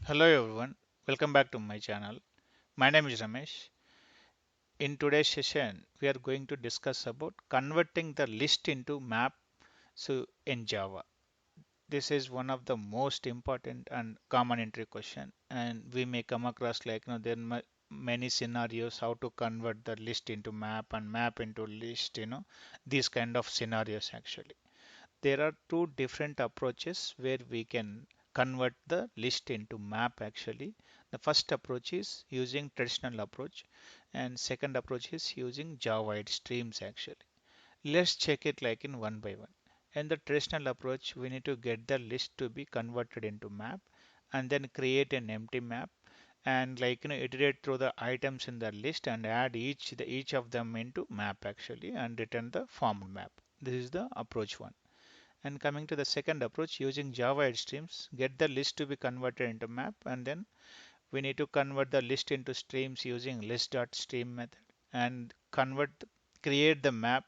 Hello everyone, welcome back to my channel. My name is Ramesh. In today's session, we are going to discuss about converting the list into map in Java. This is one of the most important and common entry question, and we may come across there are many scenarios how to convert the list into map and map into list. These kind of scenarios actually. There are two different approaches where we can convert the list into map actually. The first approach is using traditional approach and second approach is using Java streams actually. Let's check it like in one by one. In the traditional approach, we need to get the list to be converted into map and then create an empty map and iterate through the items in the list and add each of them into map actually and return the formed map. This is the approach one. And coming to the second approach, using Java streams, get the list to be converted into map, and then we need to convert the list into streams using list.stream method and create the map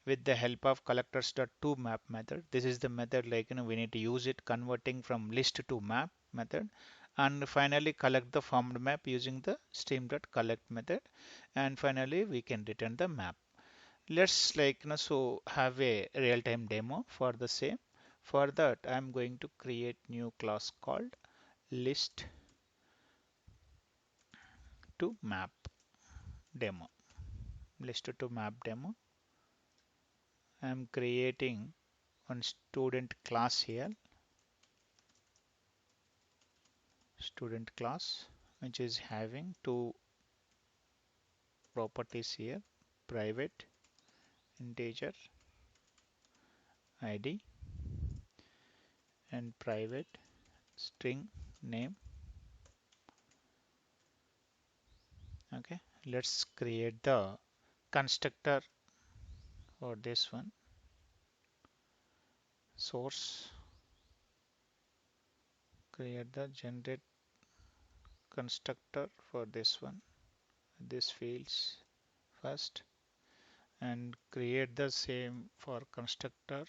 with the help of collectors.toMap method. This is the method we need to use it converting from list to map method. And finally collect the formed map using the stream.collect method. And finally we can return the map. Let's have a real-time demo for the same. For that, I'm going to create new class called list to map demo. List to map demo. I'm creating one student class here, student class, which is having two properties here, private integer ID and private string name. Okay, let's create the constructor for this one. Source, create the generate constructor for this one, this fields first, and create the same for constructor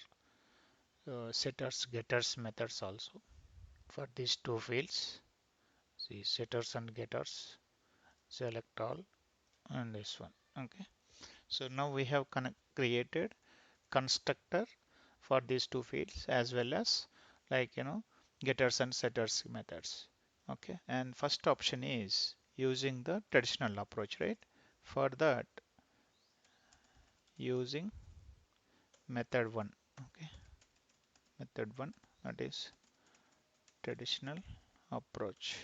setters getters methods also for these two fields. See, setters and getters, select all, and this one. Okay, so now we have created constructor for these two fields as well as getters and setters methods. Okay, and first option is using the traditional approach, right? For that, using method 1. Okay, method 1, that is traditional approach.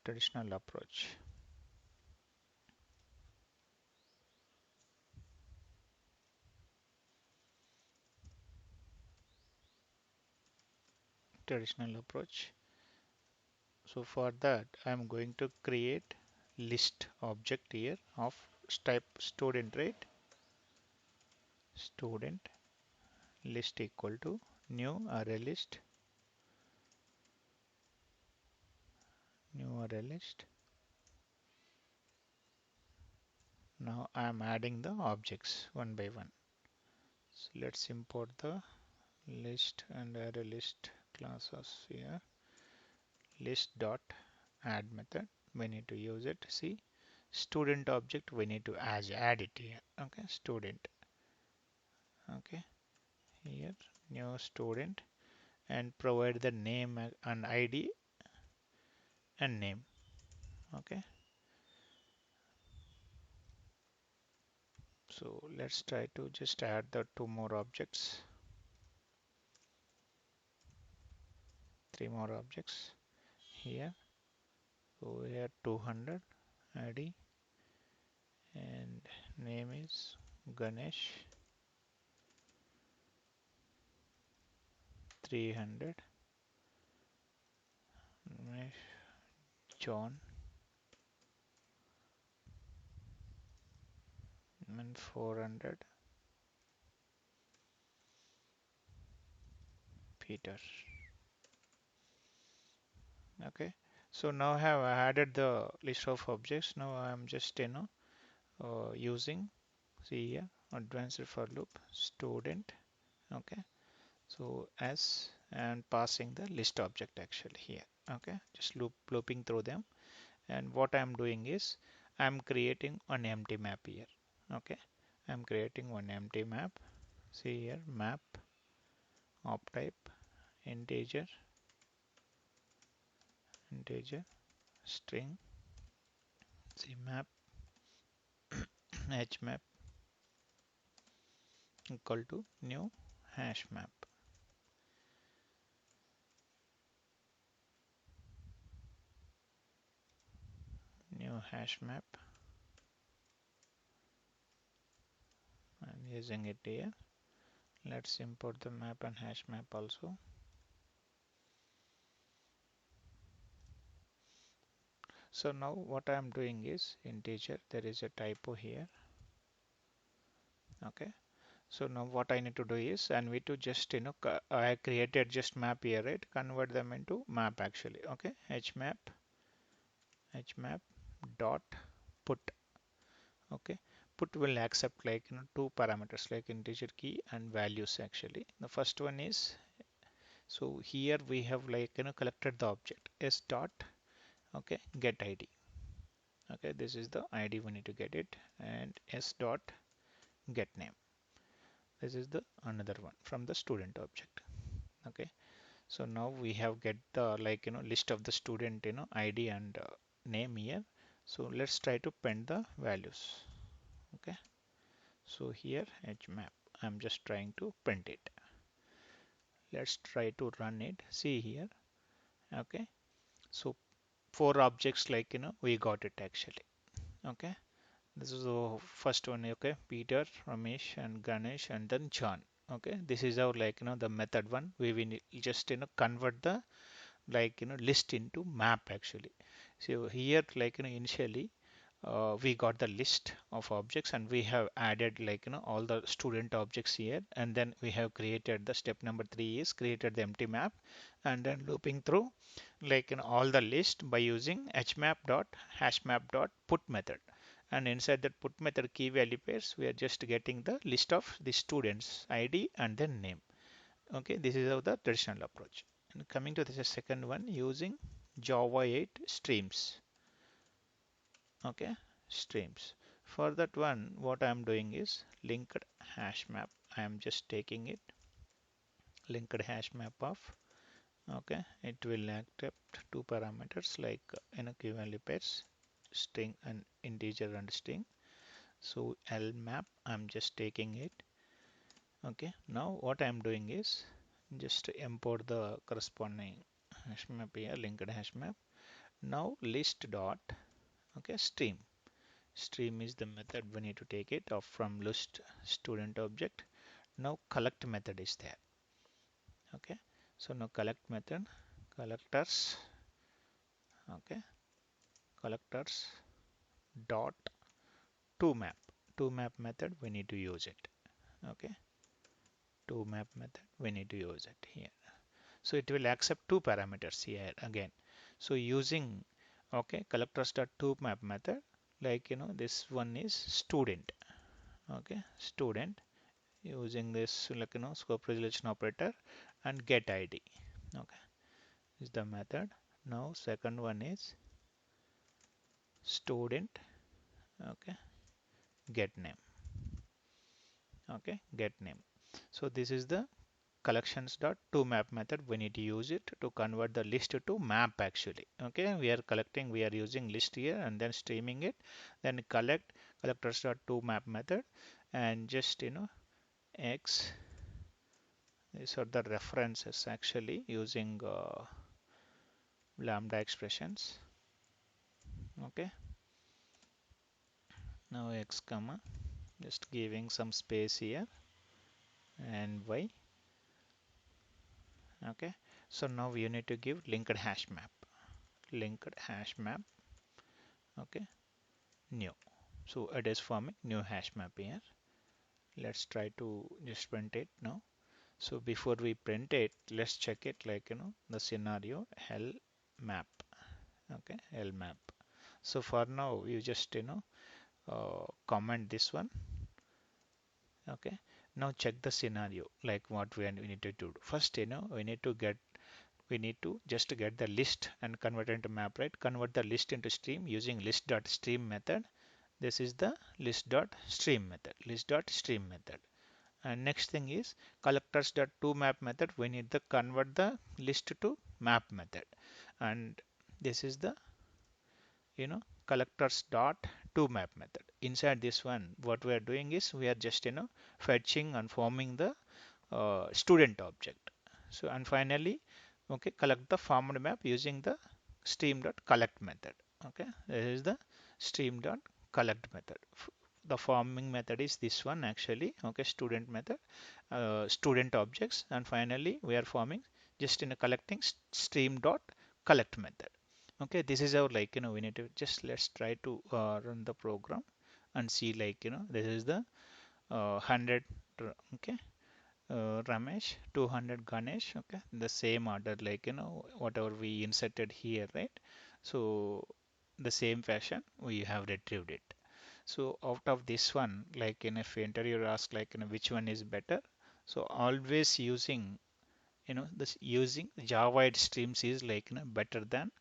Traditional approach. Traditional approach. So for that, I'm going to create list object here of type student, right? Student list equal to new array list. New array list. Now I'm adding the objects one by one. So let's import the list and array list classes here. List dot add method. We need to use it. See, student object we need to add it here. Okay, student. Okay, here new student and provide the name and ID and name. Okay, so let's try to just add the two more objects, three more objects here. So we have 200 ID and name is Ganesh, 300 John, and 400 Peter. Okay, so now I have added the list of objects. Now I am just using, see here, advanced for loop student. Okay, so as and passing the list object actually here. Okay, just looping through them. And what I'm doing is I'm creating an empty map here. Okay, I'm creating one empty map. See here, map of type integer, integer string. See map h map equal to new hash map. New hash map. I'm using it here. Let's import the map and hash map also. So now what I am doing is integer, there is a typo here. Okay, so now what I need to do is I need to just I created just map here, right? Convert them into map actually. Okay, hmap dot put. Okay, put will accept like two parameters like integer key and values actually. The first one is, so here we have like collected the object s dot, okay, get id. Okay, this is the id we need to get it, and s dot get name. This is the another one from the student object. Okay, so now we have get the list of the student id and name here. So let's try to print the values. Okay, so here hmap, I'm just trying to print it. Let's try to run it. See here. Okay, so four objects we got it actually. Okay, this is the first one. Okay, Peter, Ramesh, and Ganesh, and then John. Okay, this is our the method one. We will just convert the list into map actually. So here initially we got the list of objects and we have added all the student objects here, and then we have created the step number 3 is created the empty map, and then looping through all the list by using hmap dot hashmap dot put method. And inside that put method key value pairs, we are just getting the list of the students id and then name. Okay, this is how the traditional approach. And coming to the second one, using Java 8 streams. Okay, streams. For that one, what I am doing is linked hash map. I am just taking it, linked hash map of, okay, it will accept two parameters like in equivalent pairs, string and integer and string. So lmap, I'm just taking it. Okay, now what I am doing is just import the corresponding hash map here, linked hash map. Now list dot, okay, stream. Stream is the method we need to take it off from list student object. Now collect method is there. Okay, so now collect method, collectors, okay, collectors dot to map. To map method we need to use it. Okay, to map method we need to use it here. So it will accept two parameters here again. So using, okay, collectors dot to map method, this one is student. Okay, student, using this scope resolution operator and get id. Okay, is the method. Now second one is student, okay, get name. Okay, get name. So this is the collections dot to map method. We need to use it to convert the list to map actually. Okay, we are collecting, we are using list here and then streaming it, then collect collectors dot to map method, and just x, these are the references actually using lambda expressions. Okay, now x comma, just giving some space here, and y. Okay, so now you need to give linked hash map, linked hash map. Okay, new. So it is forming new hash map here. Let's try to just print it now. So before we print it, let's check it the scenario hell map. Okay, hell map. So for now you just comment this one. Okay, Now check the scenario like what we need to do. First, we need to just get the list and convert it into map, right? Convert the list into stream using list.stream method. This is the list.stream method, list.stream method. And next thing is collectors.toMap method. We need to convert the list to map method. And this is the collectors dot to map method. Inside this one, what we are doing is we are just fetching and forming the student object. So and finally, okay, collect the formed map using the stream dot collect method. Okay, this is the stream dot collect method. The forming method is this one actually. Okay, student method, student objects, and finally we are forming just in a collecting stream dot collect method. Okay, this is our we need to just let's try to run the program and see this is the 100, okay, Ramesh, 200 Ganesh, okay, the same order whatever we inserted here, right? So the same fashion we have retrieved it. So out of this one, if interviewer asks which one is better, so always using this using Java streams is better than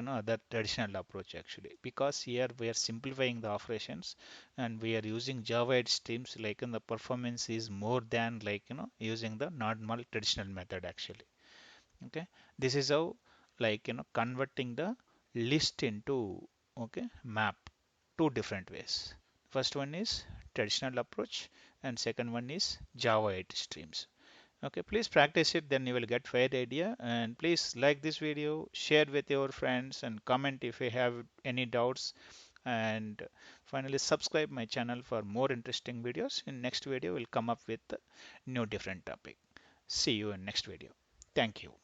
other traditional approach actually, because here we are simplifying the operations and we are using Java streams the performance is more than using the normal traditional method actually. Okay, this is how converting the list into okay map, two different ways. First one is traditional approach and second one is Java 8 streams. Okay, please practice it, then you will get fair idea. And please like this video, share with your friends, and comment if you have any doubts. And finally, subscribe my channel for more interesting videos. In next video, we'll come up with a new different topic. See you in next video. Thank you.